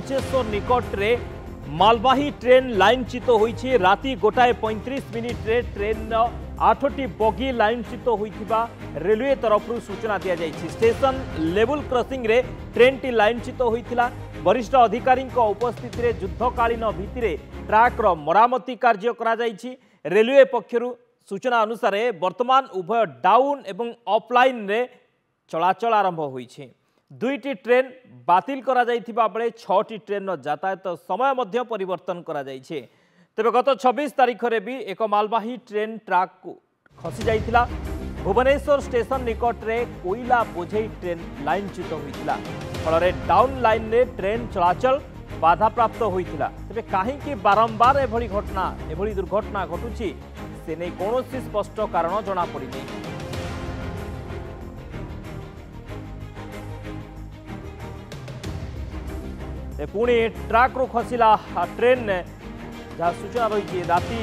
मंचेश्वर निकट रे मालवाही ट्रेन लाइनच्युत होईछि। राति 1:35 रे ट्रेन 8टी बगी लाइनच्युत होइथिबा रेलवे तरफ सूचना दिया जाइछि। स्टेशन लेवल क्रॉसिंग रे ट्रेन टी लाइनच्युत होइथिला। वरिष्ठ अधिकारी उपस्थित रे युद्धकालीन भित्तिरे ट्रैक रो मरामती कार्य करा जाइछि। रेलवे पक्षरु सूचना अनुसार वर्तमान उभय डाउन एवं ऑफलाइन रे चलाचल आरंभ होइछि। 2टी ट्रेन बातिल करा जाइथिबा बेले 6टी ट्रेन यातायात समय मध्य परिवर्तन करा जाइछि। तेबे गत 26 तारीख रे भी एक मालवाही ट्रेन ट्रैक को खसी जाइथिला। भुवनेश्वर स्टेशन निकट रे कोयला बोझेई ट्रेन लाइनच्युत होइथिला। फल डाउन लाइन रे ट्रेन चलाचल बाधा प्राप्त होइथिला। तेबे काहेकि बारंबार एभली दुर्घटना घटुछि से नै कोनोसी स्पष्ट कारण जणा पड़ि नै। पुणी ट्रैक रू खसला ट्रेन जहाँ सूचना रही राति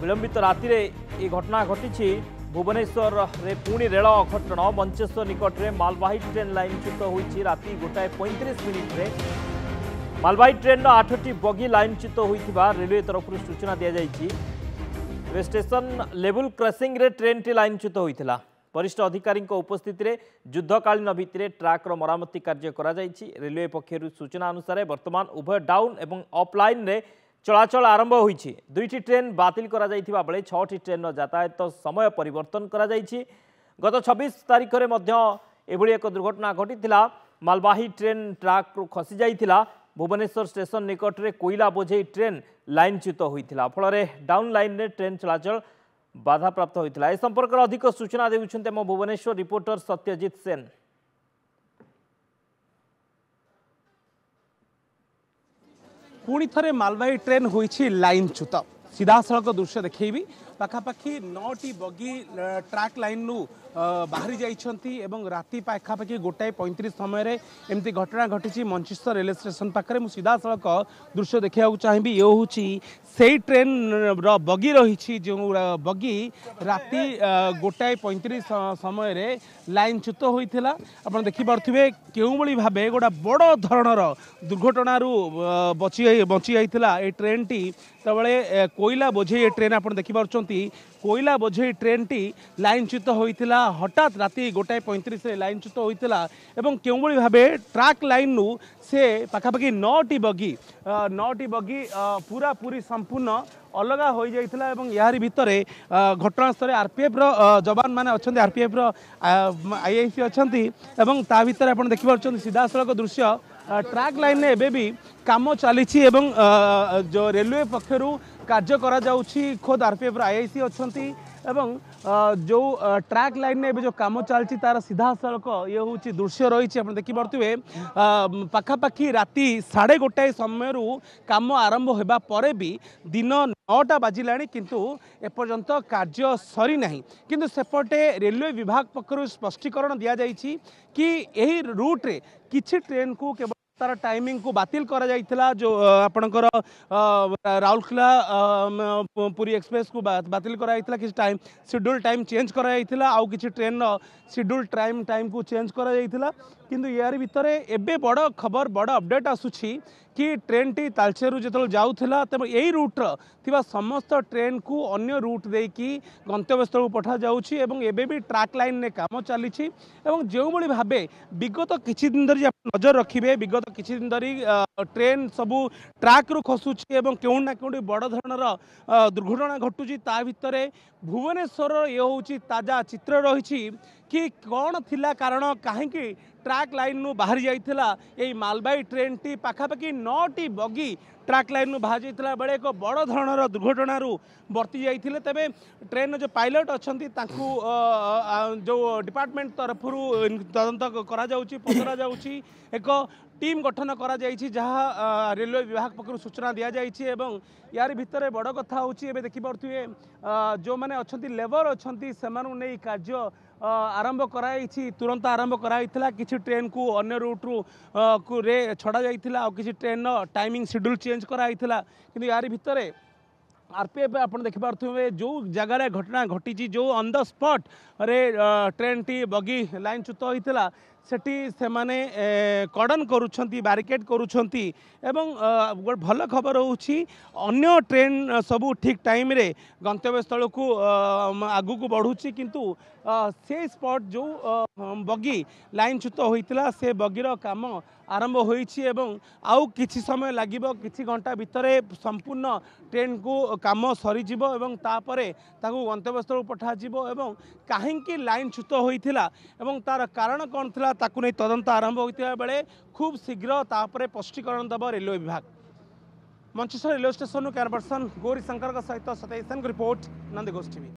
विलंबित राति ये घटना घटी। भुवनेश्वर रे पुणी रेल अघटन मंचेश्वर निकट में मालवाही ट्रेन लाइनच्युत होती। राति 1:35 रे मालवाही ट्रेन 8टी बगी लाइनच्युत होता रेलवे तरफ सूचना दी जाइए। स्टेशन लेवल क्रॉसिंग रे ट्रेन टी लाइनच्युत होता। वरिष्ठ अधिकारी उपस्थित रे युद्धकालीन भित्तिरे ट्रैक रो मरामती कार्य करा जाइछि। रेलवे पक्षरु सूचना अनुसार वर्तमान उभय डाउन एवं ऑफलाइन रे चलाचल आरंभ होइछि। 2टी ट्रेन बातिल करा जाइथिबा बेले 6टी ट्रेन यातायात समय परिवर्तन करा जाइछि। गत 26 तारीख रे मध्य एभली एक दुर्घटना घटिथिला। मालवाही ट्रेन ट्रैक रो खसी जाइथिला। भुवनेश्वर स्टेशन निकट रे कोयला बोझेई ट्रेन लाइनच्युत होइथिला। फल डाउन लाइन रे ट्रेन चलाचल बाधा प्राप्त होता। ए संपर्क अधिक सूचना देउछन्ते मो भुवनेश्वर रिपोर्टर सत्यजित सेन। पुणी थे मालवाही ट्रेन होइछि लाइनच्युत। सीधा सड़क दृश्य देखी पाखापाखि 9टी बगी ट्रैक लाइन रू बाहरी जाइछन्ती एवं राति पाखापाखि 1:35 समय एमती घटना घटी मंचेश्वर रेलवे स्टेशन पाखे। मु सीधा सड़क दृश्य देखा चाहिए। ये हूँ से ट्रेन बगी रही जो बगी राति 1:35 समय लाइनच्युत होता। आप देखिपे क्यों भाव गोटे बड़ धरणर दुर्घटना बची जाता ये ट्रेन टी। तबले कोयला बोझे ट्रेन आप देखिपुं कोयला बोझे ट्रेन टी लाइनच्युत होता। हठात राति 1:35 लाइनच्युत होता एवं क्यों भाव ट्रैक लाइन रू से पाखापाखि 9टी बगी पूरा पूरी संपूर्ण अलग हो जाता। यार भितर घटनास्थल आरपीएफ जवान मैंने अच्छा आरपीएफ आईआईसी अच्छा ता भर आप देखिपुं सीधा सड़क दृश्य ट्रैक लाइन में एबे भी काम चली जो रेलवे पक्षरु कार्य करा जाउछि। खुद आरपीएफ आईआईसी अच्छा जो ट्रैक लाइन में जो काम चलती तार सीधा सड़क ये हूँ दृश्य रही। आप देखिपे पाखापाखि राति 1:30 समय काम आरंभ होगा पर भी दिन 9टा बाजिला किंतु एपर्यंत कार्य सरी नहीं। किंतु सेपटे रेलवे विभाग पक्षरु स्पष्टीकरण दिया जाइछि कि यही रूट रे किछि ट्रेन को केवल तार टाइमिंग को बातिल करा जाइथिला। जो आपणकर राउरकेला पुरी एक्सप्रेस को बातिल करा जाइथिला। किछि टाइम शेड्यूल टाइम चेंज करा जाइथिला आउ किछि ट्रेन शेड्यूल टाइम को चेंज करा जाइथिला। किंतु यार भितर एबे बड़ खबर बड़ अपडेट आसुछि कि ट्रेन टी तालचेरु जो जाऊला तेज यही रूट्र थिबा समस्त ट्रेन को अन्य रूट देकी गंतव्य स्थल को पठा जाउछि एवं एबे भी ट्रैक लाइन में काम चली जो भाव विगत किछि दिन धरी नजर रखिए। विगत किछि दिन धरी ट्रेन सबू ट्रैक रू खसुछि एवं केउ ना केउटी बड़ धरणर दुर्घटना घटुछि। ता भितर भुवनेश्वर ये हूँ ताजा चित्र रही कि कौन थिला कारण कहीं ट्रैक लाइन नु बाहरी जाइथिला। ये मालवाही ट्रेन टी पाखापाखि 9टी बगी ट्रैक लाइन नु बाहर जाइथिला बेले एक बड़ धरणर दुर्घटना बर्ती जाइथिले। तबे ट्रेन जो पायलट अछंती ताकू जो डिपार्टमेंट तरफ तदंत करा जाउची पचरा जाउची। एक टीम गठन करा जाइछि जहाँ रेलवे विभाग पक्षरु सूचना दिया जाइछि एवं यार भितर बड़ कथा होछि एबे देखि पड़थुए जो माने अछंती लेबर अछंती सेमानु नै कार्य आरंभ कराई तुरंत आरंभ कराइथिला। किछि ट्रेन को अन्य रूट रू को रे छड़ा जाइथिला आ किछि ट्रेन टाइमिंग शेड्यूल चेंज कराइथिला। किंतु यार भितर आरपीएफ आप देखिपे जो जगार घटना घटी जो ऑन द स्पॉट रे ट्रेन टी बगी लाइनच्युत होता सेठी से माने कड़न करुछंती बैरिकेड करुछंती एवं गोटे भल खबर होउछि अन्य ट्रेन सबू ठीक टाइम रे गंतव्य स्थल को आगु को बढ़ुछि किंतु से स्पॉट जो बगी लाइनच्युत होइतिला से बगीर काम आरंभ होइछि एवं आउ किछि समय लागिबो किछि घंटा भितरे संपूर्ण ट्रेन को काम सरीजिबो एवं तापरे ताकू गंतव्य स्थल पठा जिवो एवं काहेकि लाइनच्युत होइतिला एवं तार कारण कौन थिला ताकू नै तदंत आरंभ होइतिबा बेले खूब शीघ्र तापरे स्पष्टीकरण दब रेलवे विभाग। Mancheswar railway station camera person Gauri Shankar सहित सतीश रिपोर्ट नंदीघोष टीवी।